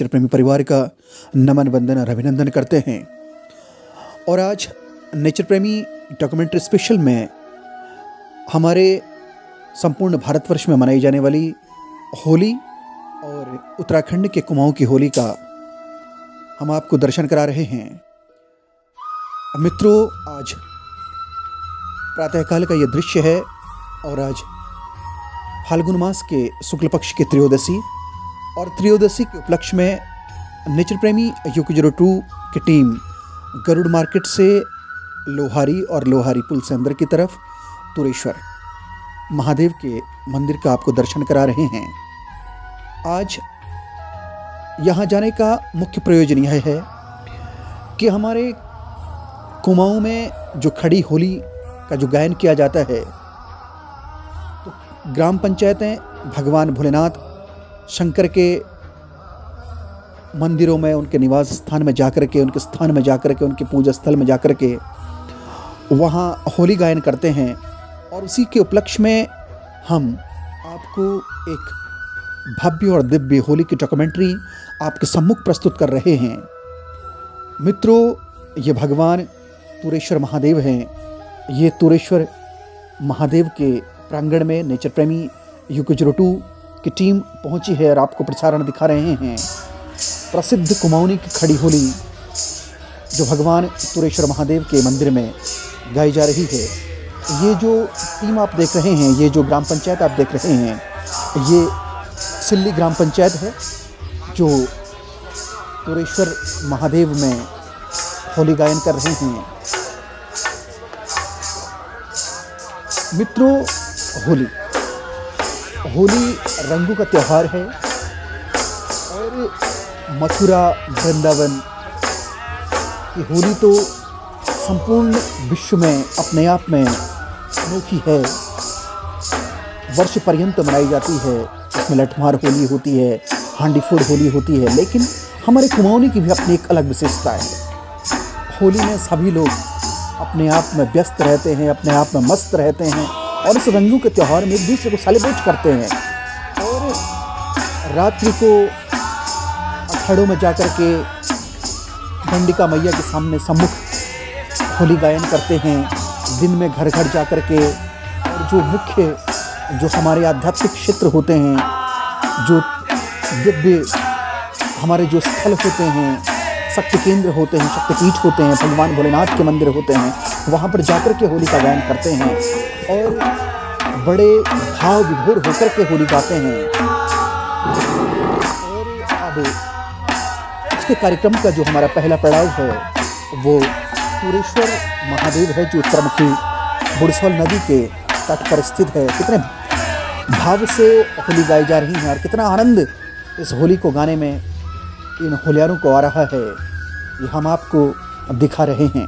Nature प्रेमी परिवार का नमन वंदन और अभिनंदन करते हैं। और आज नेचर प्रेमी डॉक्यूमेंट्री स्पेशल में हमारे संपूर्ण भारतवर्ष में मनाई जाने वाली होली और उत्तराखंड के कुमाऊं की होली का हम आपको दर्शन करा रहे हैं। मित्रों, आज प्रातःकाल का ये दृश्य है और आज फाल्गुन मास के शुक्ल पक्ष की त्रयोदशी और त्रयोदशी के उपलक्ष्य में नेचर प्रेमी UQ02 की टीम गरुड़ मार्केट से लोहारी और लोहारी पुल से अंदर की तरफ तुरेश्वर महादेव के मंदिर का आपको दर्शन करा रहे हैं। आज यहाँ जाने का मुख्य प्रयोजन यह है कि हमारे कुमाऊं में जो खड़ी होली का जो गायन किया जाता है, तो ग्राम पंचायतें भगवान भोलेनाथ शंकर के मंदिरों में, उनके निवास स्थान में जाकर के, उनके स्थान में जाकर के, उनके पूजा स्थल में जाकर के वहाँ होली गायन करते हैं। और उसी के उपलक्ष्य में हम आपको एक भव्य और दिव्य होली की डॉक्यूमेंट्री आपके सम्मुख प्रस्तुत कर रहे हैं। मित्रों, ये भगवान तुरेश्वर महादेव हैं। ये तुरेश्वर महादेव के प्रांगण में नेचर प्रेमी UQ02 की टीम पहुंची है और आपको प्रसारण दिखा रहे हैं। प्रसिद्ध कुमाऊनी की खड़ी होली जो भगवान तुरेश्वर महादेव के मंदिर में गाई जा रही है। ये जो टीम आप देख रहे हैं, ये जो ग्राम पंचायत आप देख रहे हैं, ये सिल्ली ग्राम पंचायत है जो तुरेश्वर महादेव में होली गायन कर रहे हैं। मित्रों, होली रंगों का त्यौहार है और मथुरा वृंदावन की होली तो संपूर्ण विश्व में अपने आप में अनोखी है। वर्ष पर्यंत मनाई जाती है। इसमें लठमार होली होती है, हांडी फोड़ होली होती है, लेकिन हमारे कुमाऊनी की भी अपनी एक अलग विशेषता है। होली में सभी लोग अपने आप में व्यस्त रहते हैं, अपने आप में मस्त रहते हैं और इस रंगों के त्यौहार में एक दूसरे को सेलिब्रेट करते हैं। और रात्रि को अखाड़ों में जाकर के दंडिका मैया के सामने सम्मुख होली गायन करते हैं। दिन में घर घर जाकर के, और जो मुख्य जो हमारे आध्यात्मिक क्षेत्र होते हैं, जो दिव्य हमारे जो स्थल होते हैं, शक्ति केंद्र होते हैं, शक्तिपीठ होते हैं, भगवान भोलेनाथ के मंदिर होते हैं, वहाँ पर जाकर के होली का गायन करते हैं और बड़े भाव विभोर होकर के होली गाते हैं। और अब आज के कार्यक्रम का जो हमारा पहला पड़ाव है वो तुरेश्वर महादेव है, जो उत्तरमुखी बुड़सोल नदी के तट पर स्थित है। कितने भाव से होली गाई जा रही है और कितना आनंद इस होली को गाने में इन होलियारों को आ रहा है, ये हम आपको दिखा रहे हैं।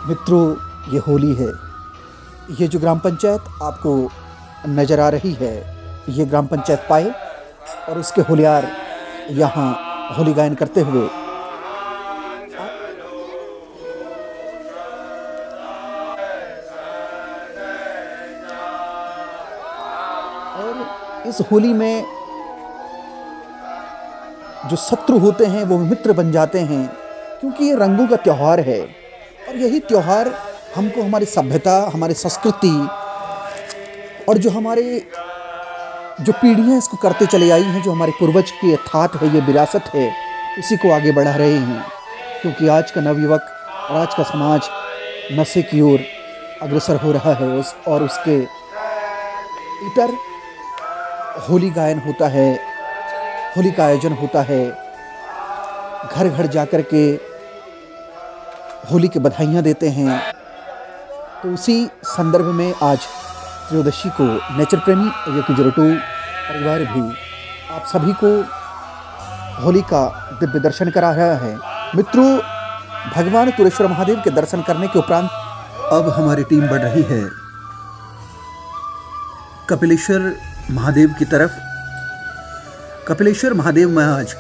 मित्रों, ये होली है। ये जो ग्राम पंचायत आपको नज़र आ रही है, ये ग्राम पंचायत पाए और उसके होलियार यहाँ होली गायन करते हुए और इस होली में जो शत्रु होते हैं वो मित्र बन जाते हैं, क्योंकि ये रंगों का त्यौहार है। और यही त्यौहार हमको हमारी सभ्यता, हमारी संस्कृति और जो हमारे जो पीढ़ियाँ इसको करते चले आई हैं, जो हमारे पूर्वज की अर्थात है, ये विरासत है, उसी को आगे बढ़ा रहे हैं। क्योंकि आज का नवयुवक और आज का समाज नशे की ओर अग्रसर हो रहा है और उसके इतर होली गायन होता है, होली का आयोजन होता है। घर घर जाकर के होली की बधाइयाँ देते हैं। तो उसी संदर्भ में आज त्रयोदशी को नेचर प्रेमी UQ02 परिवार भी आप सभी को होली का दिव्य दर्शन करा रहा है। मित्रों, भगवान तुरेश्वर महादेव के दर्शन करने के उपरांत अब हमारी टीम बढ़ रही है कपिलेश्वर महादेव की तरफ। कपिलेश्वर महादेव में आज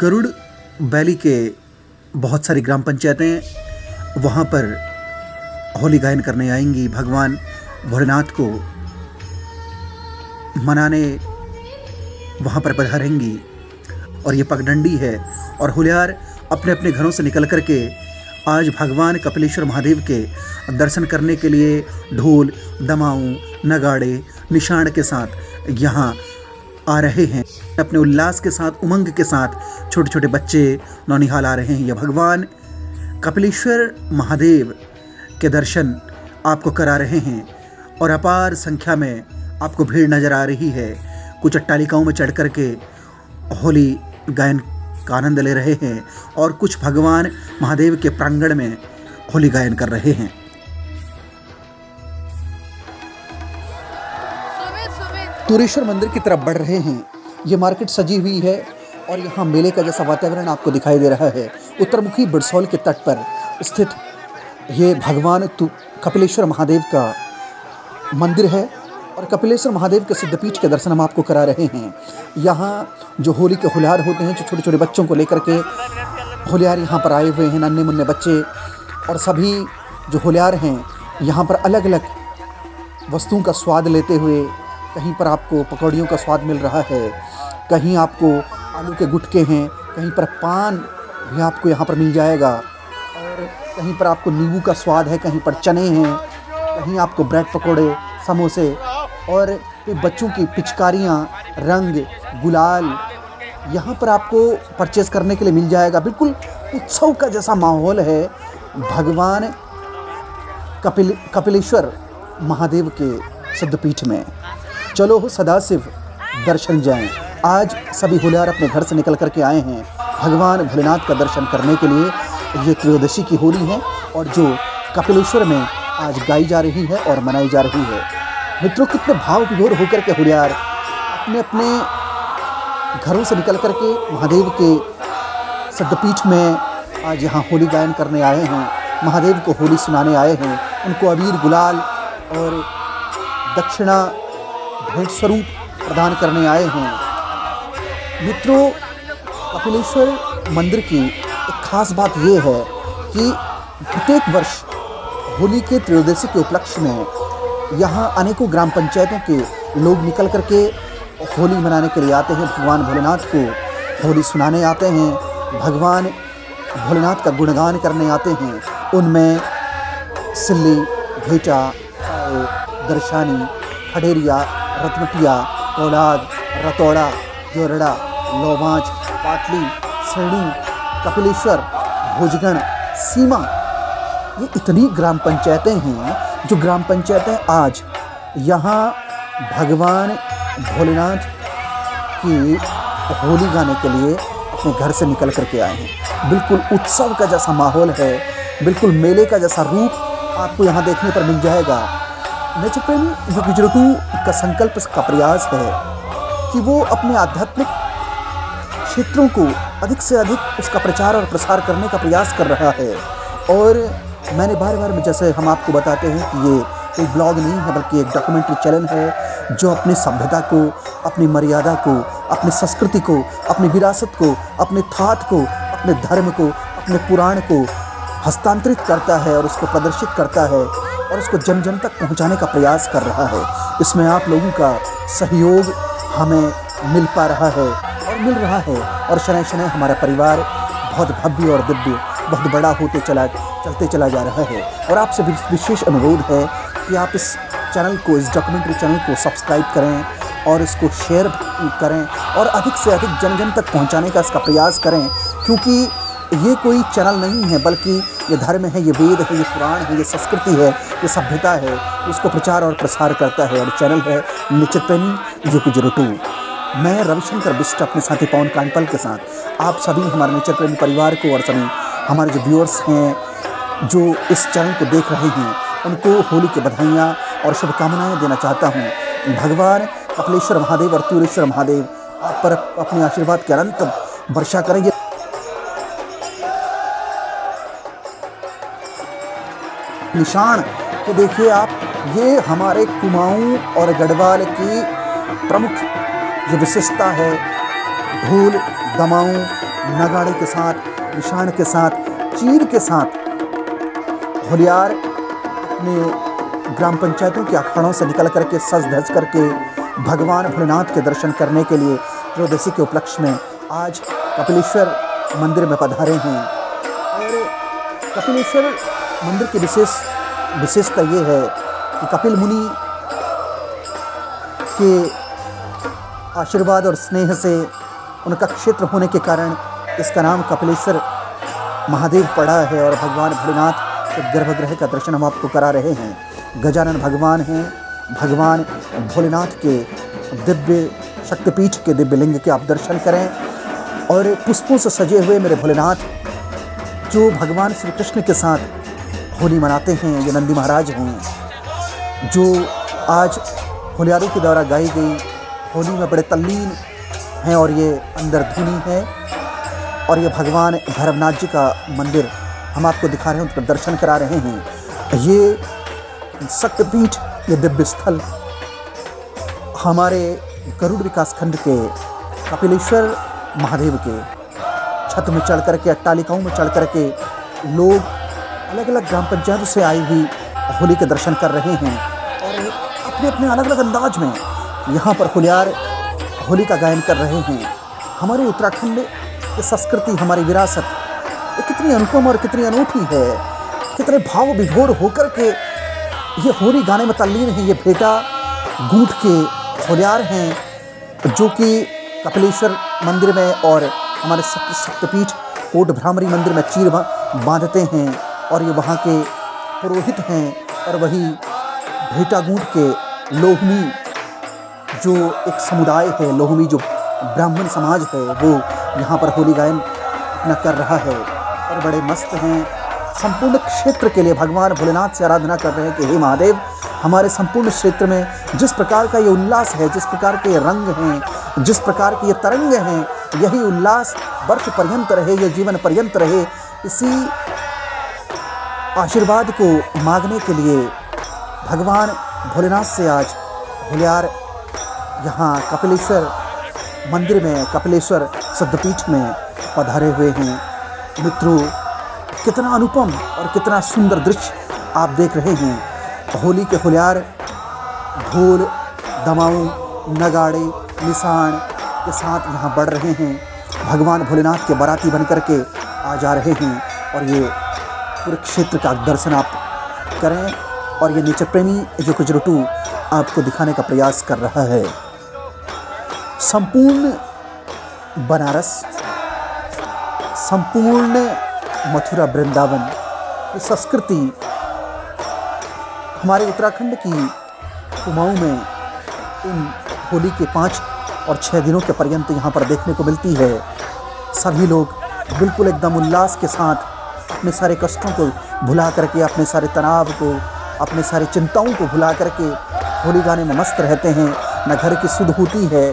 गरुड़ वैली के बहुत सारी ग्राम पंचायतें वहाँ पर होली गायन करने आएंगी, भगवान भोलेनाथ को मनाने वहाँ पर पधारेंगी। और ये पगडंडी है। और होलियार अपने अपने घरों से निकल कर के आज भगवान कपिलेश्वर महादेव के दर्शन करने के लिए ढोल, दमाऊं, नगाड़े, निशान के साथ यहाँ आ रहे हैं। अपने उल्लास के साथ, उमंग के साथ छोटे छोटे बच्चे नौनिहाल आ रहे हैं। ये भगवान कपिलेश्वर महादेव के दर्शन आपको करा रहे हैं और अपार संख्या में आपको भीड़ नज़र आ रही है। कुछ अट्टालिकाओं में चढ़ कर के होली गायन का आनंद ले रहे हैं और कुछ भगवान महादेव के प्रांगण में होली गायन कर रहे हैं। तुरेश्वर मंदिर की तरफ बढ़ रहे हैं। ये मार्केट सजी हुई है और यहाँ मेले का जैसा वातावरण आपको दिखाई दे रहा है। उत्तरमुखी बिरसौल के तट पर स्थित ये भगवान कपिलेश्वर महादेव का मंदिर है और कपिलेश्वर महादेव के सिद्धपीठ के दर्शन हम आपको करा रहे हैं। यहाँ जो होली के होलियार होते हैं, जो छोटे छोटे बच्चों को लेकर के होलियार यहाँ पर आए हुए हैं, नन्हे मुन्ने बच्चे, और सभी जो होलियार हैं यहाँ पर अलग अलग वस्तुओं का स्वाद लेते हुए, कहीं पर आपको पकौड़ियों का स्वाद मिल रहा है, कहीं आपको आलू के गुटके हैं, कहीं पर पान भी आपको यहाँ पर मिल जाएगा, और कहीं पर आपको नींबू का स्वाद है, कहीं पर चने हैं, कहीं आपको ब्रेड पकौड़े, समोसे और बच्चों की पिचकारियाँ, रंग, गुलाल यहाँ पर आपको परचेज़ करने के लिए मिल जाएगा। बिल्कुल उत्सव का जैसा माहौल है भगवान कपिलेश्वर महादेव के सिद्धपीठ में। चलो सदाशिव दर्शन जाएं। आज सभी होलियार अपने घर से निकल करके आए हैं भगवान भोलेनाथ का दर्शन करने के लिए। ये त्रयोदशी की होली है और जो कपिलेश्वर में आज गाई जा रही है और मनाई जा रही है। मित्रों, कितने भाव विभोर होकर के होलियार अपने अपने घरों से निकल करके महादेव के सिद्धपीठ में आज यहाँ होली गायन करने आए हैं, महादेव को होली सुनाने आए हैं, उनको अबीर, गुलाल और दक्षिणा भेंट स्वरूप प्रदान करने आए हैं। मित्रों, कपिलेश्वर मंदिर की एक खास बात ये है कि प्रत्येक वर्ष होली के त्रयोदशी के उपलक्ष्य में यहाँ अनेकों ग्राम पंचायतों के लोग निकल करके होली मनाने के लिए आते हैं, भगवान भोलेनाथ को होली सुनाने आते हैं, भगवान भोलेनाथ का गुणगान करने आते हैं। उनमें सिल्ली, भेटा, दर्शानी, खडेरिया, रतमटिया, कौलाद, रतौड़ा, जोरड़ा, लोबांच, पाटली, सेड़ी, कपिलेश्वर, भोजगण, सीमा, ये इतनी ग्राम पंचायतें हैं जो ग्राम पंचायतें आज यहाँ भगवान भोलेनाथ की होली गाने के लिए अपने घर से निकल करके आए हैं। बिल्कुल उत्सव का जैसा माहौल है, बिल्कुल मेले का जैसा रूप आपको यहाँ देखने पर मिल जाएगा। नेचर प्रेमी योगी जरटू का संकल्प का प्रयास है कि वो अपने आध्यात्मिक क्षेत्रों को अधिक से अधिक उसका प्रचार और प्रसार करने का प्रयास कर रहा है। और मैंने बार बार जैसे हम आपको बताते हैं कि ये कोई ब्लॉग नहीं है बल्कि एक डॉक्यूमेंट्री चैनल है जो अपनी सभ्यता को, अपनी मर्यादा को, अपनी संस्कृति को, अपनी विरासत को, अपने थाट को, अपने धर्म को, अपने पुराण को हस्तांतरित करता है और उसको प्रदर्शित करता है और उसको जन जन तक पहुंचाने का प्रयास कर रहा है। इसमें आप लोगों का सहयोग हमें मिल पा रहा है और मिल रहा है और शनै शनै हमारा परिवार बहुत भव्य और दिव्य, बहुत बड़ा होते चलते चला जा रहा है। और आपसे विशेष अनुरोध है कि आप इस चैनल को, इस डॉक्यूमेंट्री चैनल को सब्सक्राइब करें और इसको शेयर करें और अधिक से अधिक जन जन तक पहुंचाने का इसका प्रयास करें, क्योंकि ये कोई चैनल नहीं है बल्कि ये धर्म है, ये वेद है, ये पुराण है, ये संस्कृति है, ये सभ्यता है, उसको प्रचार और प्रसार करता है। और चैनल है नेचर प्रेमी योगी जरटू। मैं रविशंकर बिष्ट अपने साथी पवन कांडपाल के साथ आप सभी हमारे नेचर प्रेमी परिवार को और सभी हमारे जो व्यूअर्स हैं जो इस चैनल को देख रहे हैं उनको होली की बधाइयाँ और शुभकामनाएं देना चाहता हूँ। भगवान कपिलेश्वर महादेव और तुरेश्वर महादेव आप पर अपने आशीर्वाद के अनंत वर्षा करेंगे। निशान तो देखिए आप, ये हमारे कुमाऊं और गढ़वाल की प्रमुख ये विशेषता है। ढोल, दमाऊं, नगाड़े के साथ, निशान के साथ, चीर के साथ होलियार अपने ग्राम पंचायतों के अखाड़ों से निकल करके सज धज करके भगवान भोलेनाथ के दर्शन करने के लिए त्रयोदशी के उपलक्ष्य में आज कपिलेश्वर मंदिर में पधारे हैं। और कपिलेश्वर मंदिर की विशेषता ये है कि कपिल मुनि के आशीर्वाद और स्नेह से, उनका क्षेत्र होने के कारण इसका नाम कपिलेश्वर महादेव पड़ा है। और भगवान भोलेनाथ के गर्भगृह का दर्शन हम आपको करा रहे हैं। गजानन भगवान हैं, भगवान भोलेनाथ के दिव्य शक्तिपीठ के दिव्य लिंग के आप दर्शन करें। और पुष्पों से सजे हुए मेरे भोलेनाथ जो भगवान श्री कृष्ण के साथ होली मनाते हैं, ये नंदी महाराज हैं जो आज होलियारों के द्वारा गाई गई होली में बड़े तल्लीन हैं। और ये अंदर धुनी है। और ये भगवान भैरवनाथ जी का मंदिर हम आपको दिखा रहे हैं, उनका दर्शन करा रहे हैं। ये शक्तिपीठ, ये दिव्य स्थल हमारे गरुड़ विकास खंड के कपिलेश्वर महादेव के छत में चढ़ करके, अट्टालिकाओं में चढ़ करके लोग अलग अलग ग्राम पंचायतों से आई हुई होली के दर्शन कर रहे हैं। और अपने अपने अलग अलग अंदाज में यहाँ पर होलियार होली का गायन कर रहे हैं। हमारे उत्तराखंड की संस्कृति, हमारी विरासत ये कितनी अनुपम और कितनी अनूठी है। कितने भाव विभोर होकर के ये होली गाने में तल्लीन है। ये भेटा गूंथ के होलियार हैं जो कि कपिलेश्वर मंदिर में और हमारे शक्तिपीठ कोट भ्रामरी मंदिर में चीर बांधते हैं। और ये वहाँ के पुरोहित हैं। और वही भेटा गूंथ के लोहमी जो एक समुदाय है, लोहमी जो ब्राह्मण समाज है, वो यहाँ पर होली गायन अपना कर रहा है और बड़े मस्त हैं। संपूर्ण क्षेत्र के लिए भगवान भोलेनाथ से आराधना कर रहे हैं कि हे महादेव, हमारे संपूर्ण क्षेत्र में जिस प्रकार का ये उल्लास है, जिस प्रकार के ये रंग हैं, जिस प्रकार के ये तरंग हैं, यही उल्लास वर्ष पर्यंत रहे, ये जीवन पर्यंत रहे। इसी आशीर्वाद को मांगने के लिए भगवान भोलेनाथ से आज होलियार यहाँ कपिलेश्वर मंदिर में, कपिलेश्वर सिद्धपीठ में पधारे हुए हैं। मित्रों, कितना अनुपम और कितना सुंदर दृश्य आप देख रहे हैं। होली के होलियार ढोल, दमाऊं, नगाड़े, निशान के साथ यहाँ बढ़ रहे हैं। भगवान भोलेनाथ के बाराती बन करके आ जा रहे हैं। और ये पूरे क्षेत्र का दर्शन आप करें। और ये नेचर प्रेमी जो कुजरुटू आपको दिखाने का प्रयास कर रहा है। संपूर्ण बनारस, संपूर्ण मथुरा, वृंदावन की संस्कृति हमारे उत्तराखंड की कुमाऊं में इन होली के 5 और 6 दिनों के पर्यंत यहाँ पर देखने को मिलती है। सभी लोग बिल्कुल एकदम उल्लास के साथ अपने सारे कष्टों को भुला करके, अपने सारे तनाव को, अपने सारी चिंताओं को भुला करके होली गाने में मस्त रहते हैं। न घर की सुध होती है,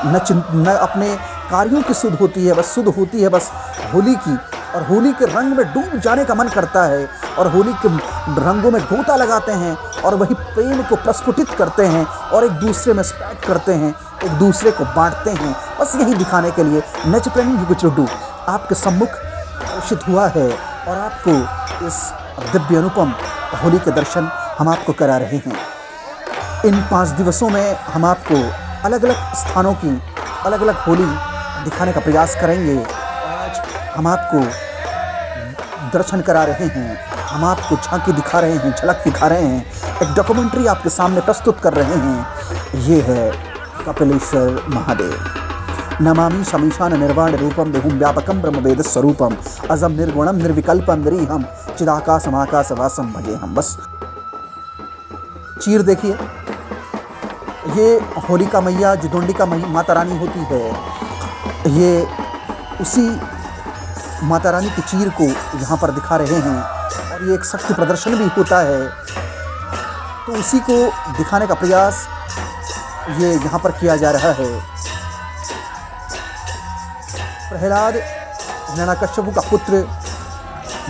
न अपने कार्यों की सुध होती है, बस सुध होती है बस होली की। और होली के रंग में डूब जाने का मन करता है। और होली के रंगों में गोता लगाते हैं और वही प्रेम को प्रस्फुटित करते हैं और एक दूसरे में स्प्रेड करते हैं, एक दूसरे को बांटते हैं। बस यही दिखाने के लिए नेचर प्रेमी कुजरुटू आपके सम्मुख घोषित हुआ है। और आपको इस दिव्य अनुपम होली के दर्शन हम आपको करा रहे हैं। इन 5 दिवसों में हम आपको अलग अलग स्थानों की अलग अलग होली दिखाने का प्रयास करेंगे। आज हम आपको दर्शन करा रहे हैं, हम आपको झांकी दिखा रहे हैं, झलक दिखा रहे हैं, एक डॉक्यूमेंट्री आपके सामने प्रस्तुत कर रहे हैं। ये है कपिलेश्वर महादेव। नमामि शमीशान निर्वाण रूपम देहुम व्यापकम ब्रह्मवेद स्वरूपम अजम निर्गुणम निर्विकल्पम निरीहम चिदाकाशमाकाशवासम भजे हम। बस चीर देखिए, ये होलिका मैया जो दोंडिका माता रानी होती है, ये उसी माता रानी की चीर को यहाँ पर दिखा रहे हैं। और ये एक शक्ति प्रदर्शन भी होता है, तो उसी को दिखाने का प्रयास ये यहाँ पर किया जा रहा है। प्रहलाद हिरण्यकश्यप का पुत्र,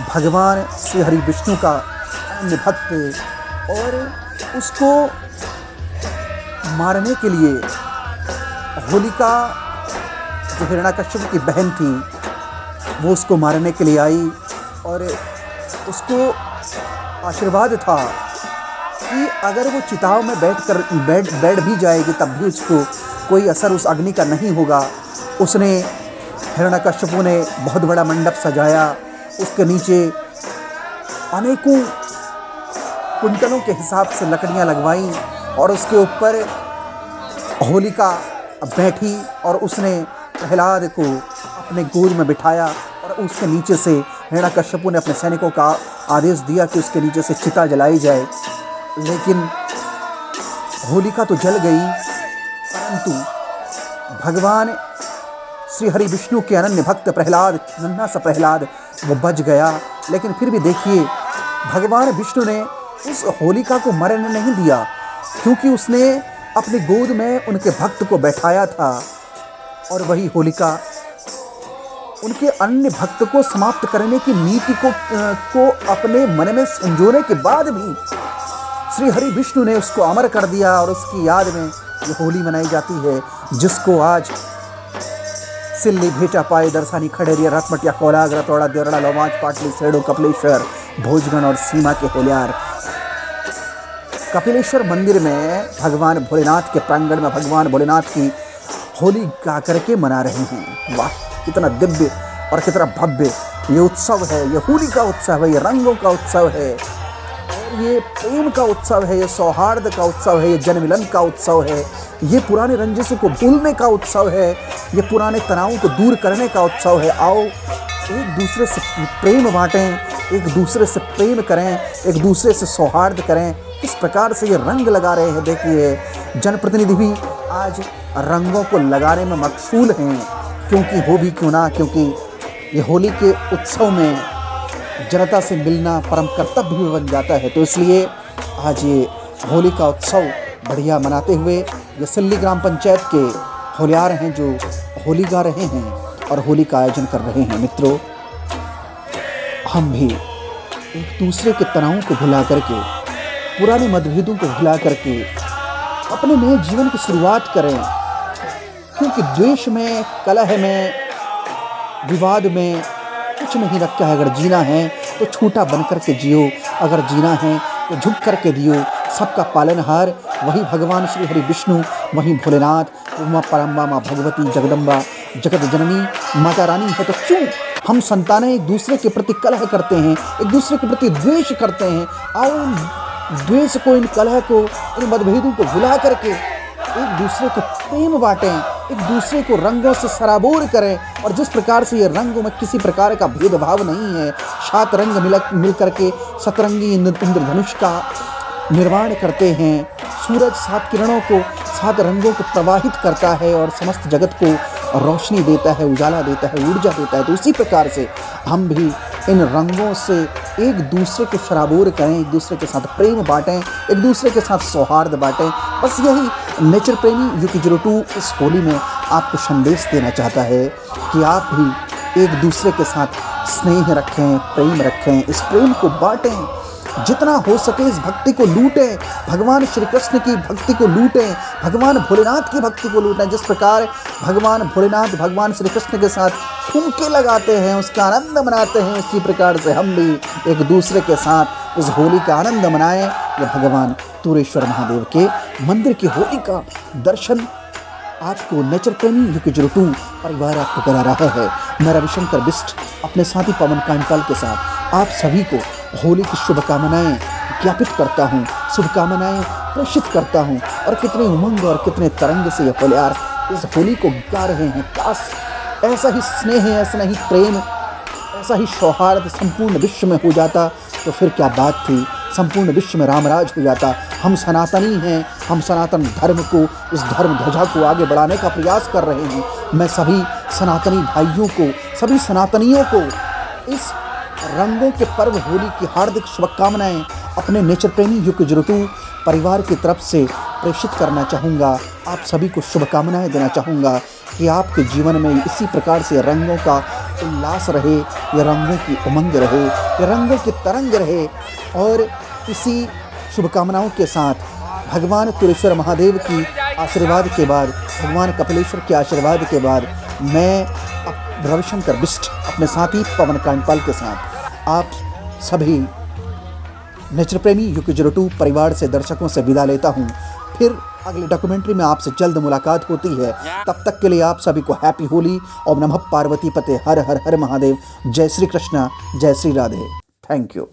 भगवान श्री हरि विष्णु का अन्य भक्त, और उसको मारने के लिए होलिका जो हिरण्यकश्यप की बहन थी, वो उसको मारने के लिए आई। और उसको आशीर्वाद था कि अगर वो चिताओं में बैठ भी जाएगी तब भी उसको कोई असर उस अग्नि का नहीं होगा। उसने हिरण्यकश्यपु ने बहुत बड़ा मंडप सजाया, उसके नीचे अनेकों कुंटलों के हिसाब से लकड़ियां लगवाईं और उसके ऊपर होलिका बैठी और उसने प्रहलाद को अपने गोद में बिठाया और उसके नीचे से हिरण्यकश्यपु ने अपने सैनिकों का आदेश दिया कि उसके नीचे से चिता जलाई जाए। लेकिन होलिका तो जल गई, परंतु भगवान श्री हरि विष्णु के अनन्य भक्त प्रहलाद, नन्हा सा प्रहलाद, वो बच गया। लेकिन फिर भी देखिए, भगवान विष्णु ने उस होलिका को मरने नहीं दिया, क्योंकि उसने अपनी गोद में उनके भक्त को बैठाया था। और वही होलिका उनके अन्य भक्त को समाप्त करने की नीति को अपने मन में संजोने के बाद भी श्री हरि विष्णु ने उसको अमर कर दिया और उसकी याद में ये होली मनाई जाती है, जिसको आज सिल्ली, भेटा, पाए, दरसानी, खड़ेरिया, रथमटिया, कोलाग, रतौड़ा, देवड़ा, लोमांच, पाटली, सेड़ो, कपिलेश्वर, भोजगन और सीमा के होलियार। कपिलेश्वर मंदिर में भगवान भोलेनाथ के प्रांगण में भगवान भोलेनाथ की होली गा करके मना रहे हैं। वाह, कितना दिव्य और कितना भव्य ये उत्सव है, ये होली का उत्सव है, ये रंगों का उत्सव है, ये प्रेम का उत्सव है, ये सौहार्द का उत्सव है, ये जनमिलन का उत्सव है, ये पुराने रंजिशों को भूलने का उत्सव है, ये पुराने तनावों को दूर करने का उत्सव है। आओ एक दूसरे से प्रेम बांटें, एक दूसरे से प्रेम करें, एक दूसरे से सौहार्द करें। इस प्रकार से ये रंग लगा रहे हैं। देखिए, जनप्रतिनिधि भी आज रंगों को लगाने में मशगूल हैं, क्योंकि हो भी क्यों ना, क्योंकि ये होली के उत्सव में जनता से मिलना परम कर्तव्य भी बन जाता है। तो इसलिए आज ये होली का उत्सव बढ़िया मनाते हुए ये सिल्ली ग्राम पंचायत के होलियार हैं जो होली गा रहे हैं और होली का आयोजन कर रहे हैं। मित्रों, हम भी एक दूसरे के तनावों को भुला करके, पुराने मतभेदों को भुला करके अपने नए जीवन की शुरुआत करें, क्योंकि द्वेष में, कलह में, विवाद में कुछ नहीं रखा है। अगर जीना है तो छोटा बन कर के जियो, अगर जीना है तो झुक कर के दियो। सबका पालनहार वही भगवान श्री हरि विष्णु, वही भोलेनाथ, उमा परम्बा, माँ भगवती, जगदम्बा, जगत जननी, माता रानी है। तो क्यों हम संतानें एक दूसरे के प्रति कलह करते हैं, एक दूसरे के प्रति द्वेष करते हैं? आओ द्वेष को, इन कलह को, इन मतभेदों को भुला करके एक दूसरे को प्रेम बांटें, एक दूसरे को रंगों से सराबोर करें। और जिस प्रकार से ये रंगों में किसी प्रकार का भेदभाव नहीं है, 7 रंग मिल करके सतरंगी इंद्रधनुष का निर्माण करते हैं। सूरज 7 किरणों को, 7 रंगों को प्रवाहित करता है और समस्त जगत को रोशनी देता है, उजाला देता है, ऊर्जा देता है। तो उसी प्रकार से हम भी इन रंगों से एक दूसरे को सराबोर करें, एक दूसरे के साथ प्रेम बांटें, एक दूसरे के साथ सौहार्द बांटें। बस यही नेचर प्रेमी UP02 इस होली में आपको संदेश देना चाहता है कि आप भी एक दूसरे के साथ स्नेह रखें, प्रेम रखें, इस प्रेम को बांटें, जितना हो सके इस भक्ति को लूटें, भगवान श्री कृष्ण की भक्ति को लूटें, भगवान भोलेनाथ की भक्ति को लूटें। जिस प्रकार भगवान भोलेनाथ भगवान श्री कृष्ण के साथ ठुमके लगाते हैं, उसका आनंद मनाते हैं, उसी प्रकार से हम भी एक दूसरे के साथ इस होली का आनंद मनाएं। ये भगवान तुरेश्वर महादेव के मंदिर की होली का दर्शन आपको नेचर प्रेमी UP02 परिवार आपको करा रहा है। मैं रविशंकर बिष्ट अपने साथी पवन कांडपाल के साथ आप सभी को होली की शुभकामनाएं ज्ञापित करता हूं, शुभकामनाएं प्रेषित करता हूं। और कितने उमंग और कितने तरंग से ये होलियार इस होली को गा रहे हैं। काश ऐसा ही स्नेह, ऐसा ही प्रेम, ऐसा ही सौहार्द संपूर्ण विश्व में हो जाता तो फिर क्या बात थी, संपूर्ण विश्व में रामराज हो जाता। हम सनातनी हैं, हम सनातन धर्म को, इस धर्म ध्वजा को आगे बढ़ाने का प्रयास कर रहे हैं। मैं सभी सनातनी भाइयों को, सभी सनातनियों को इस रंगों के पर्व होली की हार्दिक शुभकामनाएं अपने नेचर प्रेमी UP02 परिवार की तरफ से प्रेषित करना चाहूँगा। आप सभी को शुभकामनाएं देना चाहूँगा कि आपके जीवन में इसी प्रकार से रंगों का उल्लास रहे, ये रंगों की उमंग रहे, ये रंगों की तरंग रहे। और इसी शुभकामनाओं के साथ भगवान तुरेश्वर महादेव की आशीर्वाद के बाद, भगवान कपिलेश्वर के आशीर्वाद के बाद, मैं रविशंकर बिष्ट अपने साथी पवन कांडपाल के साथ आप सभी नेचर प्रेमी UP02 परिवार से, दर्शकों से विदा लेता हूँ। फिर अगले डॉक्यूमेंट्री में आपसे जल्द मुलाकात होती है। तब तक के लिए आप सभी को हैप्पी होली। ओम नमः पार्वती पते हर हर हर महादेव। जय श्री कृष्णा, जय श्री राधे। Thank you.